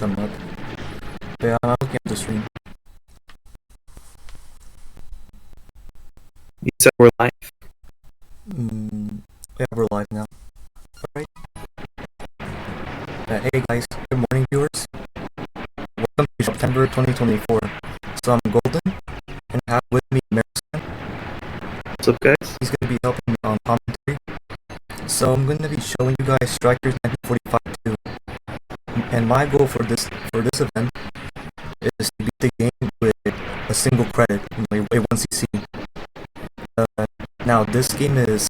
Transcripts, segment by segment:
some luck. But yeah, I'm looking at the stream. You said we're live. Yeah, we're live now. Alright. Hey guys, good morning viewers. Welcome to Shmuptember 2024. So I'm Golden, and I have with me Marison. What's up, guys? He's going to be helping me on commentary. So I'm going to be showing you guys Strikers 1945 2. And my goal for this event is to beat the game with a single credit, a 1cc. Now this game is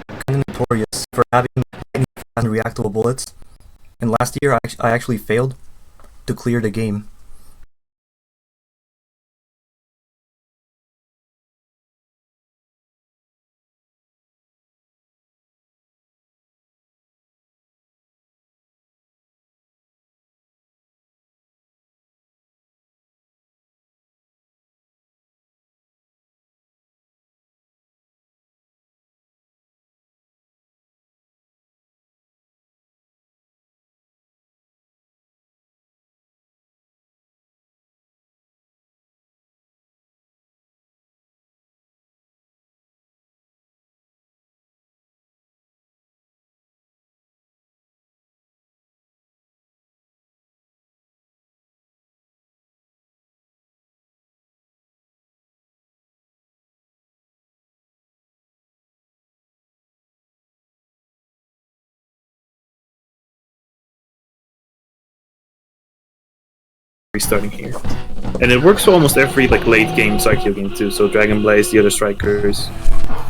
kind of notorious for having many fast and reactable bullets, and last year I actually failed to clear the game. Restarting here, and it works for almost every late game Psycho game too. So Dragon Blaze, the other Strikers,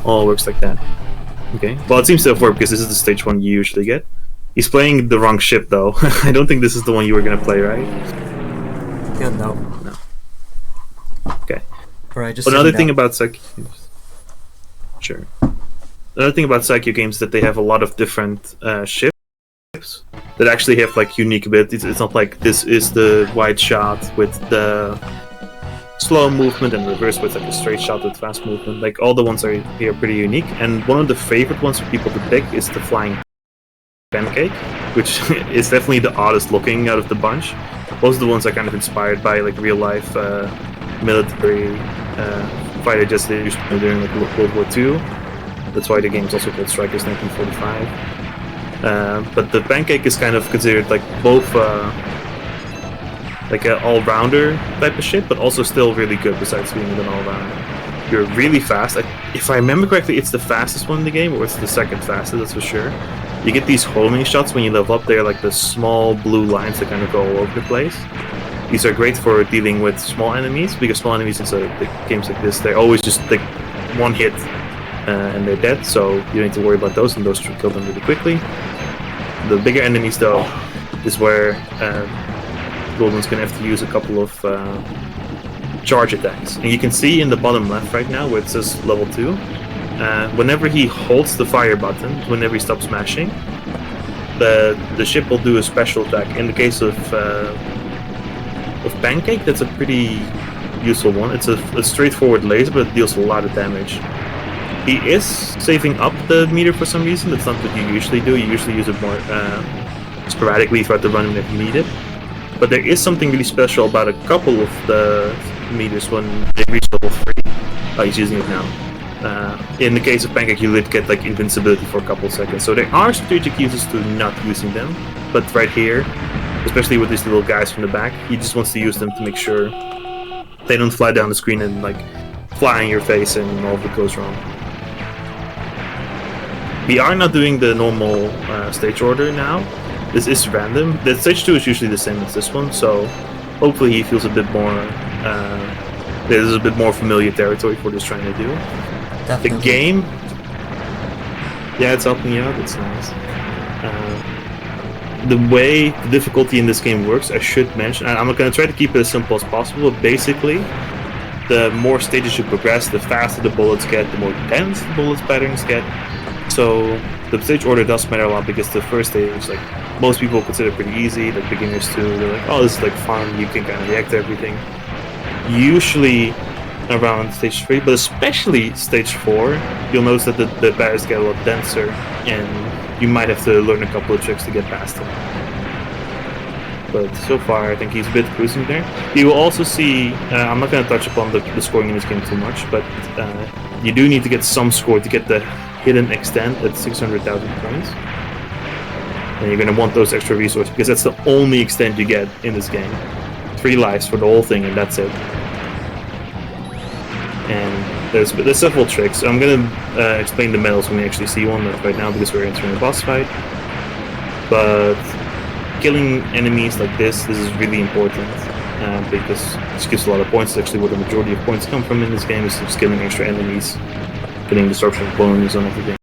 all works like that. Okay, well it seems to have worked because this is the stage 1 you usually get. He's playing the wrong ship though. I don't think this is the one you were gonna play, right? Yeah, no. Okay. Alright, just another thing about Psycho games. Sure. Another thing about Psycho games is that they have a lot of different ships that actually have unique abilities. It's not like this is the wide shot with the slow movement and reverse with a straight shot with fast movement. All the ones are here pretty unique, and one of the favorite ones for people to pick is the flying pancake, which is definitely the oddest looking out of the bunch. Most of the ones are kind of inspired by real life military fighter jets they used to do during World War II. That's why the game is also called Strikers 1945. But the pancake is kind of considered both an all-rounder type of ship, but also still really good besides being an all-rounder. You're really fast. If I remember correctly, it's the fastest one in the game, or it's the second fastest, that's for sure. You get these homing shots when you level up. They're the small blue lines that kind of go all over the place. These are great for dealing with small enemies, because small enemies in games like this, they're always just one hit and they're dead, so you don't need to worry about those, and those should kill them really quickly. The bigger enemies, though, is where Golden's gonna have to use a couple of charge attacks. And you can see in the bottom left right now, where it says level 2, whenever he holds the fire button, whenever he stops smashing, the ship will do a special attack. In the case of Pancake, that's a pretty useful one. It's a straightforward laser, but it deals a lot of damage. He is saving up the meter for some reason. That's not what you usually do. You usually use it more sporadically throughout the run if you need it. But there is something really special about a couple of the meters when they reach level 3. He's using it now. In the case of Pancake, you would get invincibility for a couple of seconds. So there are strategic uses to not using them. But right here, especially with these little guys from the back, he just wants to use them to make sure they don't fly down the screen and fly in your face and all of it goes wrong. We are not doing the normal stage order now. This is random. The stage 2 is usually the same as this one, so hopefully he feels a bit more. There's a bit more familiar territory for this trying to do. Definitely. The game, yeah, it's helping you out. It's nice. The way the difficulty in this game works, I should mention. I'm going to try to keep it as simple as possible. But basically, the more stages you progress, the faster the bullets get, the more intense the bullets patterns get. So the stage order does matter a lot, because the first stage, most people consider pretty easy, beginners too. They're oh, this is fun, you can kind of react to everything. Usually around stage 3, but especially stage 4, you'll notice that the barriers get a lot denser, and you might have to learn a couple of tricks to get past them. but so far I think he's a bit cruising there. You will also see, I'm not going to touch upon the scoring in this game too much, but you do need to get some score to get the hidden extent at 600,000 points. And you're going to want those extra resources, because that's the only extent you get in this game. 3 lives for the whole thing, and that's it. And there's several tricks. I'm going to explain the medals when we actually see one right now, because we're entering a boss fight. But killing enemies like this is really important, because this gives a lot of points. It's actually where the majority of points come from in this game, is just killing extra enemies, getting disruption bonuses on everything.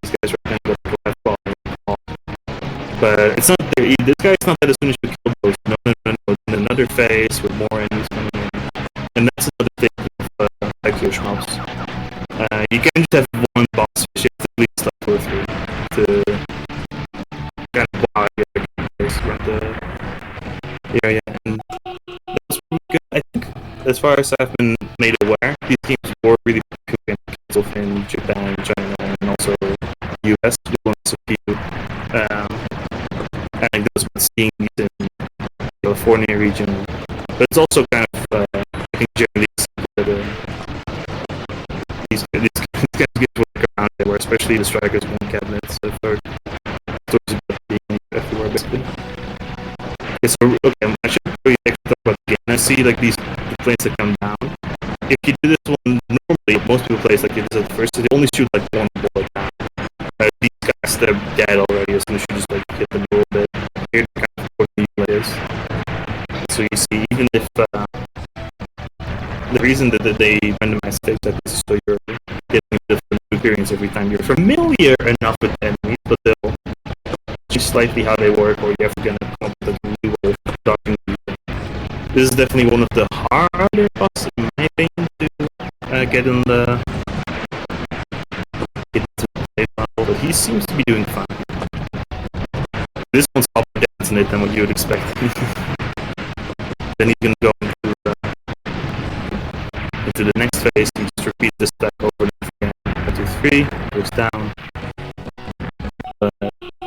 These guys right now got the left ball, but it's not there. This guy's not that as soon as you kill those. No. In another phase with more enemies coming in, and that's another thing with like your shmups. You can't just have one boss fish, you have to at least like go through to kind of wow your guys around the area. And that's really good. I think, as far as I've been made aware, these games were really popular in Japan, China, and also US. One of the few anecdotes about seeing these in the California region, but it's also kind of I think generally these guys get work around everywhere, especially the strikers one cabinets. I've heard stories about being everywhere basically. Okay, so I should really talk about the game. I see like these planes that come down. If you do this one normally, most people play like this at first, so they only shoot like one bullet down. These guys, they're dead already as soon as you just like hit them a little bit. Here they're kind of 40 players. So you see, even if the reason that they randomize stages like this is so you're getting a different experience every time you're familiar enough with the enemies, but they'll change slightly how they work, or you have to kind of come up with a new way of dodging them. This is definitely one of the harder bosses in my opinion to get in the play level, but he seems to be doing fine. This one's up against it than what you would expect. Then he's gonna go into the next phase and just repeat this stack over again. 1, 2, 3, goes down.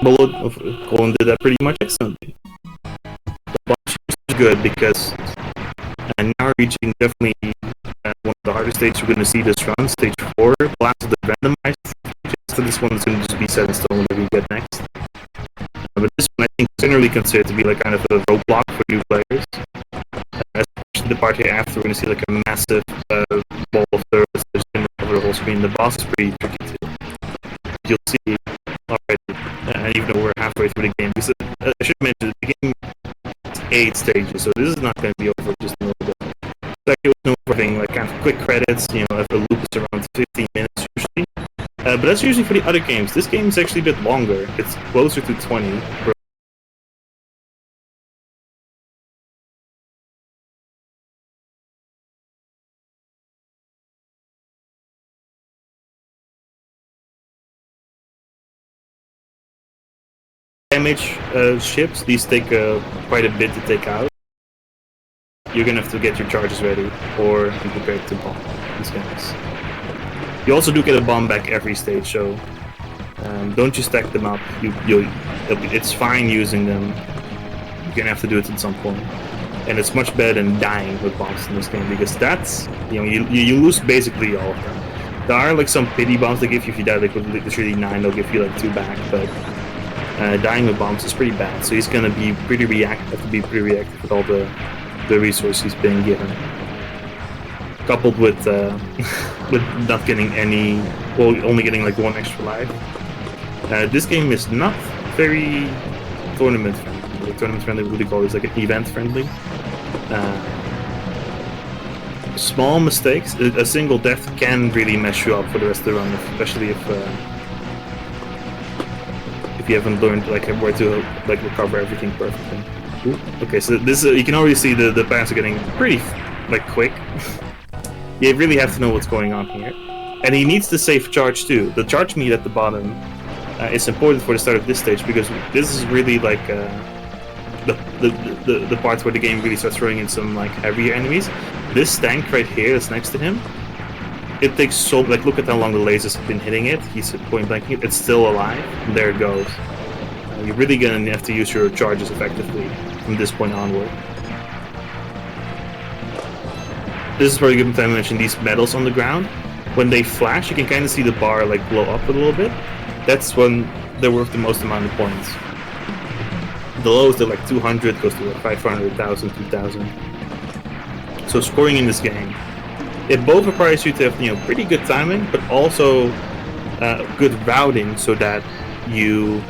Bullet of Colin did that pretty much excellently. The bunch is good because now reaching definitely one of the hardest stages we're going to see this run, stage 4, last of the randomized. So this one is going to just be set in stone whatever you get next. But this one I think is generally considered to be like kind of a roadblock for new players. Especially the part here after, we're going to see like a massive ball of dirt that's just going to cover the whole screen. The boss is pretty tricky too. You'll see already, and even though we're halfway through the game, because I should mention the game is 8 stages, so this is not going to be over just a little bit. Like it was no thing, like kind of quick credits, you know, if the loop is around 15 minutes usually. But that's usually for the other games. This game is actually a bit longer. It's closer to 20. Damage ships, these take quite a bit to take out. You're gonna have to get your charges ready or be prepared to bomb these guys. You also do get a bomb back every stage, so don't just stack them up. It's fine using them. You're gonna have to do it at some point, and it's much better than dying with bombs in this game, because that's, you know, you lose basically all of them. There are like some pity bombs they give you if you die like with literally 9, they'll give you like 2 back, but dying with bombs is pretty bad. So he's gonna be pretty reactive with all the resources he's been given, coupled with with not getting any, well, only getting like 1 extra life. This game is not very tournament friendly. Tournament friendly, what do you call it? It's like an event friendly. Small mistakes, a single death can really mess you up for the rest of the run, especially if you haven't learned like where to like recover everything perfectly. Ooh. Okay, so this you can already see the paths are getting pretty like quick. You really have to know what's going on here, and he needs to save charge too. The charge meter at the bottom is important for the start of this stage, because this is really like the part where the game really starts throwing in some like heavier enemies. This tank right here that's next to him it takes so, like, look at how long the lasers have been hitting it. He's point blanking it. It's still alive. And there it goes. You're really gonna have to use your charges effectively from this point onward. This is probably a good time to mention these medals on the ground. When they flash, you can kind of see the bar like blow up a little bit. That's when they're worth the most amount of points. The lowest are like 200, goes to like 500, 1,000, 2,000. So scoring in this game, it both requires you to have pretty good timing, but also good routing so that you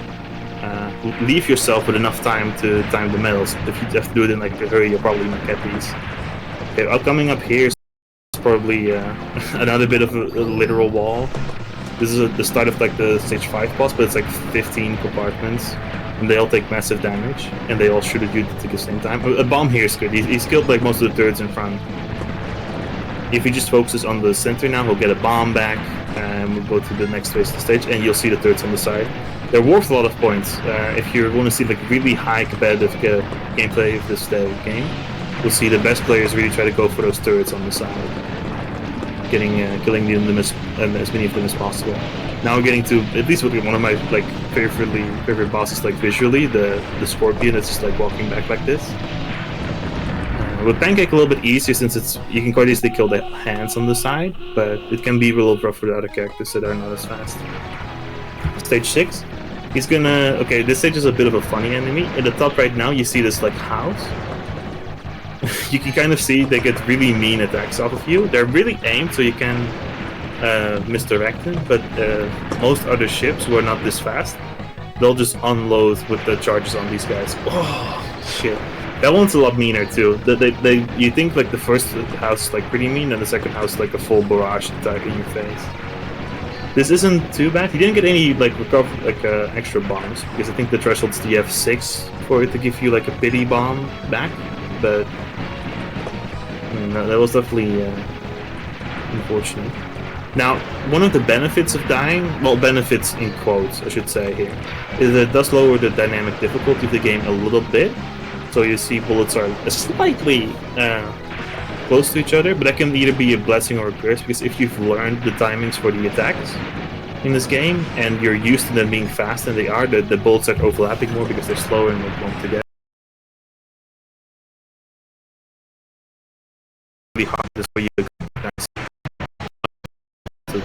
leave yourself with enough time to time the medals. If you have to do it in like a hurry, you'll probably not get these. Okay, coming up here is probably another bit of a literal wall. This is the start of like the stage 5 boss, but it's like 15 compartments, and they all take massive damage, and they all shoot at you at the same time. A bomb here is good. He's killed like most of the turrets in front. If he just focuses on the center now, he'll get a bomb back, and we'll go to the next phase of the stage, and you'll see the turrets on the side. They're worth a lot of points. If you're going to see like really high competitive gameplay of this game, you'll see the best players really try to go for those turrets on the side, killing them as many of them as possible. Now we're getting to at least one of my like favorite bosses, like visually, the scorpion that's just like walking back like this. With Pancake a little bit easier since you can quite easily kill the hands on the side, but it can be a little rough for the other characters that are not as fast. Stage 6. He's gonna... Okay, this stage is a bit of a funny enemy. In the top right now, you see this like house. You can kind of see they get really mean attacks off of you. They're really aimed, so you can misdirect them, but most other ships who are not this fast, they'll just unload with the charges on these guys. Oh, shit. That one's a lot meaner too. You think like the first house is like pretty mean, and the second house is like a full barrage attack in your face. This isn't too bad. He didn't get any like extra bombs, because I think the threshold's the F6 for it to give you like a pity bomb back. But no, that was definitely unfortunate. Now, one of the benefits of dying, well, benefits in quotes, I should say here, is that it does lower the dynamic difficulty of the game a little bit. So you see bullets are slightly close to each other, but that can either be a blessing or a curse, because if you've learned the timings for the attacks in this game, and you're used to them being fast, and they are, the bullets are overlapping more because they're slower and they clump together. Really hard is for you to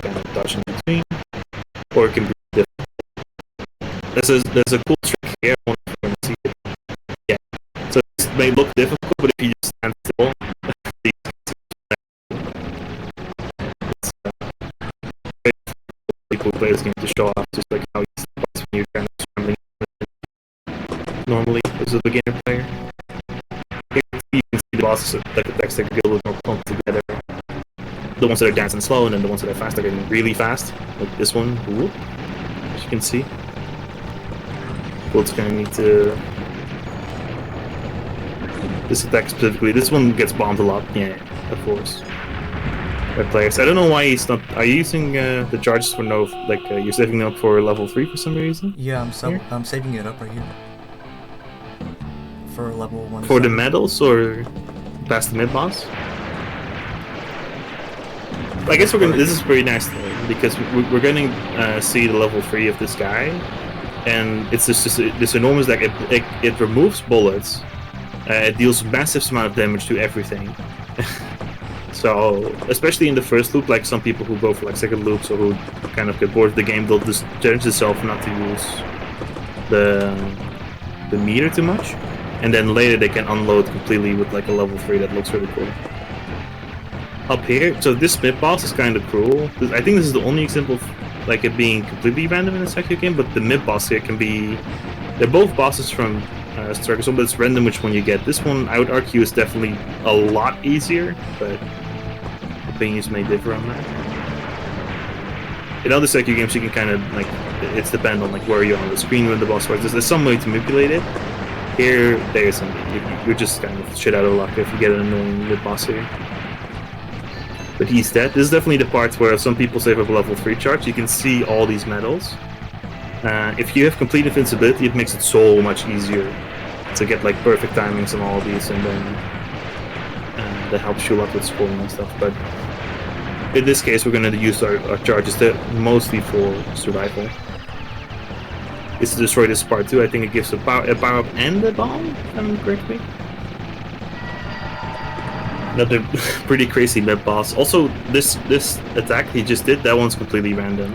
kind of dodge in between, or it can be difficult. There's a cool trick here. I want to see it. Yeah. So this may look difficult, but if you just stand still, it's cool players game to show off just like how easy it is when you're kind of scrambling normally as a beginner player. Here you can see the bosses like attacks that get a little more clumped together. The ones that are dancing slow, and then the ones that are fast are getting really fast, like this one. Whoop, as you can see. Bullets gonna need to... This attack specifically, this one gets bombed a lot. Yeah, of course. By players. I don't know why he's not... Are you using the charges for no... Like, you're saving them up for level 3 for some reason? Yeah, I'm saving it up right here. For level 1. For the medals, or past the mid-boss? I guess we're gonna... This is pretty nice, because we're gonna see the level 3 of this guy, and it's just this enormous deck. It removes bullets. It deals massive amount of damage to everything. So, especially in the first loop, like some people who go for like second loops or who kind of get bored of the game, they'll just challenge themselves not to use the meter too much, and then later they can unload completely with like a level 3 that looks really cool. Up here, so this mid boss is kind of cruel. I think this is the only example of like it being completely random in a Sekiro game, but the mid boss here can be... They're both bosses from Striker Zone, but it's random which one you get. This one, I would argue, is definitely a lot easier, but opinions may differ on that. In other Sekiro games, you can kind of like... It's dependent on like where you're on the screen when the boss fights. There's some way to manipulate it. Here, there isn't. You're just kind of shit out of luck if you get an annoying mid boss here. But he's dead. This is definitely the part where some people save up a level 3 charge. You can see all these medals. If you have complete invincibility, it makes it so much easier to get like perfect timings on all of these, and then that helps you a lot with scoring and stuff. But in this case, we're going to use our charges mostly for survival. Is to destroy this part too. I think it gives a power up and a bomb, if I remember correctly. Another pretty crazy mid boss. Also, this attack he just did, that one's completely random.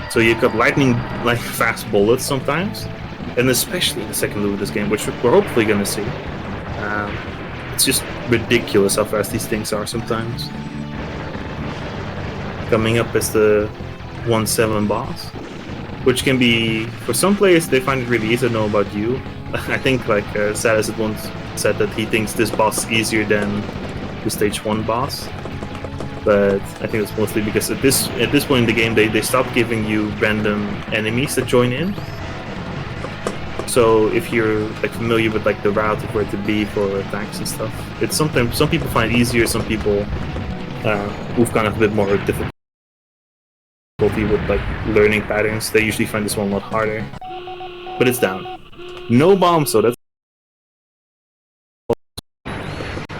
So you've got lightning, like fast bullets sometimes, and especially in the second loop of this game, which we're hopefully gonna see. It's just ridiculous how fast these things are sometimes. Coming up as the 1-7 boss, which can be, for some players, they find it really easy. to know about you. I think like Salas at once said that he thinks this boss is easier than the stage 1 boss. But I think it's mostly because at this point in the game they stopped giving you random enemies that join in. So if you're like familiar with like the route of where to be for attacks and stuff, it's sometimes some people find it easier, some people who've kind of a bit more difficulty with like learning patterns, they usually find this one a lot harder. But it's down. No bomb, so that's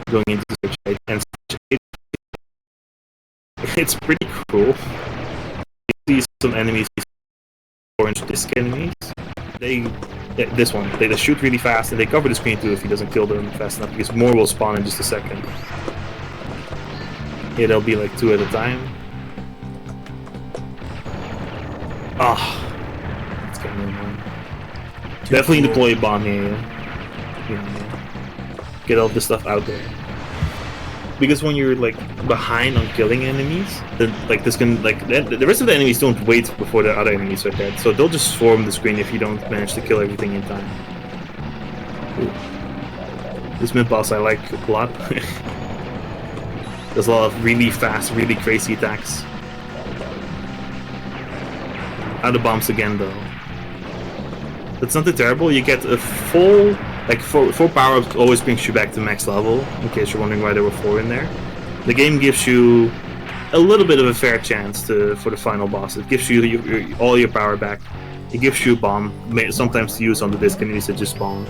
going into stage 8. And stage 8, it's pretty cool. You see some enemies, orange disc enemies. This one, they shoot really fast and they cover the screen too if he doesn't kill them fast enough, because more will spawn in just a second. Yeah, there'll be like 2 at a time. It's getting annoying. Definitely deploy a bomb here. Get all this stuff out there. Because when you're like behind on killing enemies, then like this can like the rest of the enemies don't wait before the other enemies are dead, so they'll just swarm the screen if you don't manage to kill everything in time. Ooh. This mid boss I like a lot. There's a lot of really fast, really crazy attacks. Out of bombs again though. That's not too terrible. You get a full. Like 4 power-ups always brings you back to max level, in case you're wondering why there were 4 in there. The game gives you a little bit of a fair chance for the final boss. It gives you all your power back. It gives you a bomb, sometimes to use on the disc enemies that just spawn.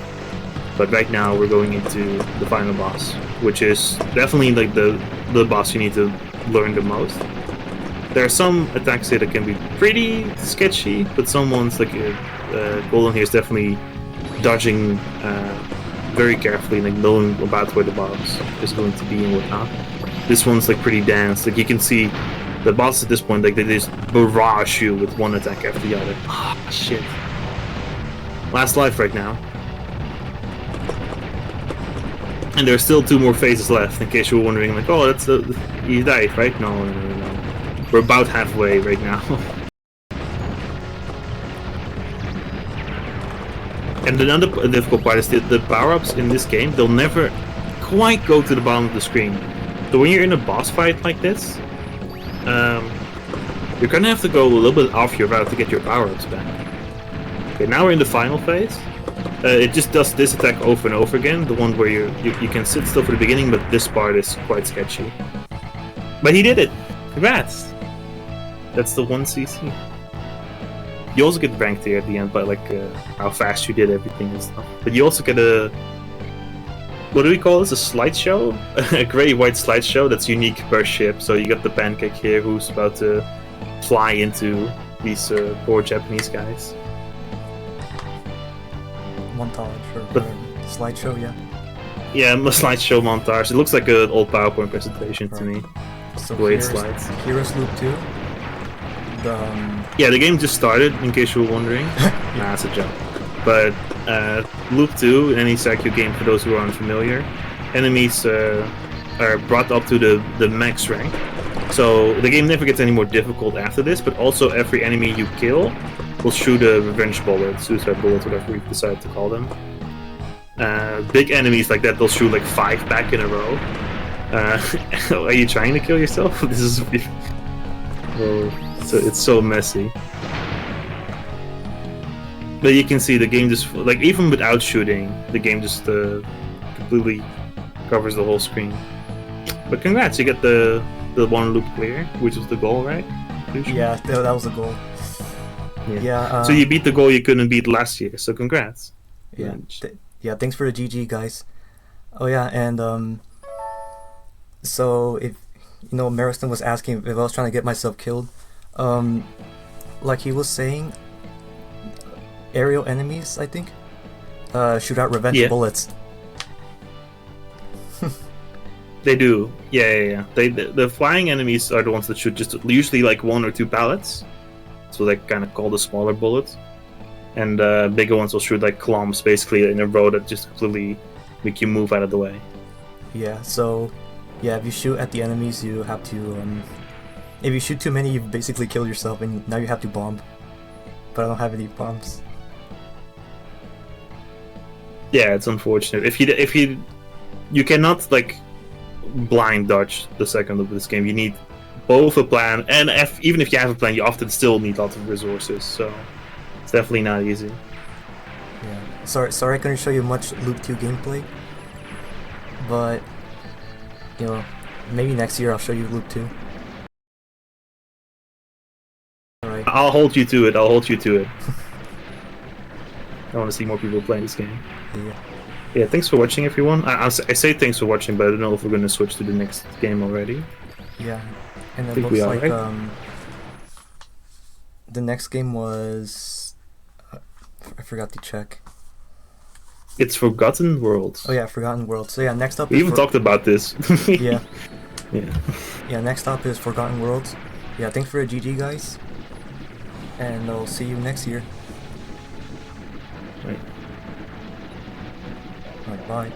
But right now we're going into the final boss, which is definitely like the boss you need to learn the most. There are some attacks here that can be pretty sketchy, but some ones like Golden here is definitely dodging very carefully, like knowing about where the boss is going to be and whatnot. This one's like pretty dense. Like you can see the boss at this point, like they just barrage you with one attack after the other. Shit. Last life right now. And there's still 2 more phases left, in case you were wondering, like, oh, that's you died, right? No. We're about halfway right now. And another difficult part is the power-ups in this game, they'll never quite go to the bottom of the screen. So when you're in a boss fight like this, you're gonna have to go a little bit off your route to get your power-ups back. Okay, now we're in the final phase. It just does this attack over and over again, the one where you can sit still for the beginning, but this part is quite sketchy. But he did it! Congrats! That's the 1 CC. You also get ranked here at the end by like how fast you did everything and stuff. But you also get a, what do we call this? A slideshow? A gray-white slideshow that's unique per ship. So you got the pancake here who's about to fly into these poor Japanese guys. Montage or slideshow, yeah. Yeah, a slideshow montage. It looks like an old PowerPoint presentation to me. So the way it slides. Heroes Loop 2. Yeah, the game just started, in case you were wondering. Nah, it's a joke. But Loop 2, any Sakyo game for those who are unfamiliar, enemies are brought up to the max rank. So the game never gets any more difficult after this, but also every enemy you kill will shoot a revenge bullet, suicide bullet, whatever we decide to call them. Big enemies like that, they'll shoot like 5 back in a row. Are you trying to kill yourself? This is... So it's so messy. But you can see the game just, like, even without shooting, the game just completely covers the whole screen. But congrats, you get the 1 loop clear, which was the goal, right? Yeah, that was the goal. Yeah. So you beat the goal you couldn't beat last year, so congrats. Yeah. Yeah, thanks for the GG, guys. Oh yeah, and so you know, Mariston was asking if I was trying to get myself killed. Like he was saying, aerial enemies, I think, shoot out revenge bullets. They do. Yeah. The flying enemies are the ones that shoot just usually like 1 or 2 pallets. So they kind of call the smaller bullets. And bigger ones will shoot like clumps basically in a row that just completely make you move out of the way. Yeah, so yeah, if you shoot at the enemies, you have to if you shoot too many, you basically kill yourself, and now you have to bomb. But I don't have any bombs. Yeah, it's unfortunate. If you cannot like blind dodge the second of this game. You need both a plan, and even if you have a plan, you often still need lots of resources. So it's definitely not easy. Yeah. Sorry, I couldn't show you much Loop 2 gameplay, but you know, maybe next year I'll show you Loop 2. Alright. I'll hold you to it. I want to see more people playing this game. Yeah, thanks for watching, everyone. I say thanks for watching, but I don't know if we're going to switch to the next game already. Yeah, and it looks like the next game was I forgot to check. It's Forgotten Worlds. Oh yeah, Forgotten Worlds. So yeah, next up. We even talked about this. Yeah. Yeah. Yeah. Next up is Forgotten Worlds. Yeah, thanks for the GG, guys, and I'll see you next year. Right. Alright, bye.